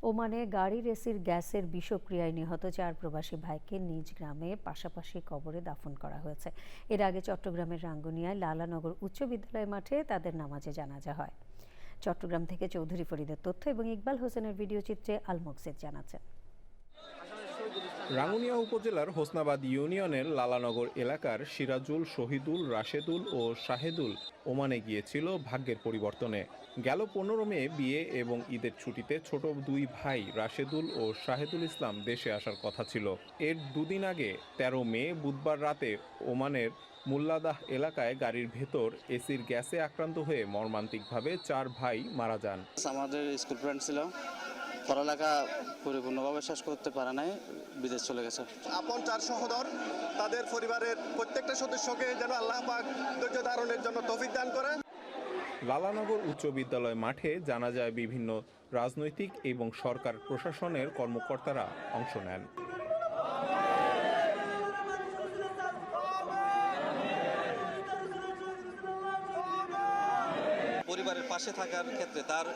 ওমানে গাড়ির এসির গ্যাসের বিষক্রিয়ায় নিহত 4 প্রবাসী ভাইকে নিজ গ্রামে পাশাপাশি কবরে দাফন করা হয়েছে। এর আগে চট্টগ্রামের রাঙ্গুনিয়ায় লালানগর উচ্চ বিদ্যালয় মাঠে তাদের নামাজে জানাজা হয়। চট্টগ্রাম থেকে চৌধুরী ফরিদের তথ্য এবং ইকবাল হোসেনের ভিডিও চিত্রে আল মকসিদ জানাচ্ছেন। রাঙ্গুনিয়া উপজেলার হোসনাবাদ ইউনিয়নের লালানগর এলাকার সিরাজুল, শহীদুল, রাশেদুল ও শাহেদুল ওমানে গিয়েছিল ভাগ্যের পরিবর্তনে। গেল 15 মে বিয়ে এবং ঈদের ছুটিতে ছোট দুই ভাই রাশেদুল ও শাহেদুল ইসলাম দেশে আসার কথা ছিল। এর দুদিন আগে 13 মে বুধবার রাতে ওমানের মুল্লাদাহ এলাকায় গাড়ির ভেতর এসির গ্যাসে আক্রান্ত হয়ে মর্মান্তিকভাবে 4 ভাই মারা যান। আমাদের স্কুল ফ্রেন্ড ছিল, পড়ালেখা পরিপূর্ণভাবে শেষ করতে পারে নাই, বিদেশ চলে গেছে। আপন 4 সহোদর, তাদের পরিবারের প্রত্যেকটা সদস্যকে যেন আল্লাহ পাক ধৈর্য ধারণের জন্য তৌফিক দান করে। লালানগর উচ্চ বিদ্যালয় মাঠে জানাজায় বিভিন্ন রাজনৈতিক এবং সরকার প্রশাসনের কর্মকর্তারা অংশ নেন। পরিবারের পাশে থাকার ক্ষেত্রে তার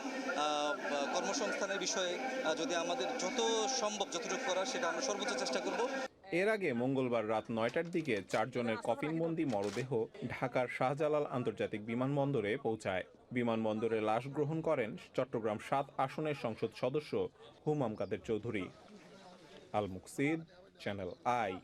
কর্মসংস্থানের বিষয়ে যদি আমাদের যত সম্ভব যতটুকু করার সেটা আমরা সর্বোচ্চ চেষ্টা করব। এর আগে মঙ্গলবার রাত 9টার দিকে 4 জনের কফিনবন্দি মরদেহ ঢাকার শাহজালাল আন্তর্জাতিক বিমানবন্দরে পৌঁছায়। বিমানবন্দরে লাশ গ্রহণ করেন চট্টগ্রাম 7 আসনের সংসদ সদস্য হুমাম কাদের চৌধুরী। আল মুকসিদ, চ্যানেল আই।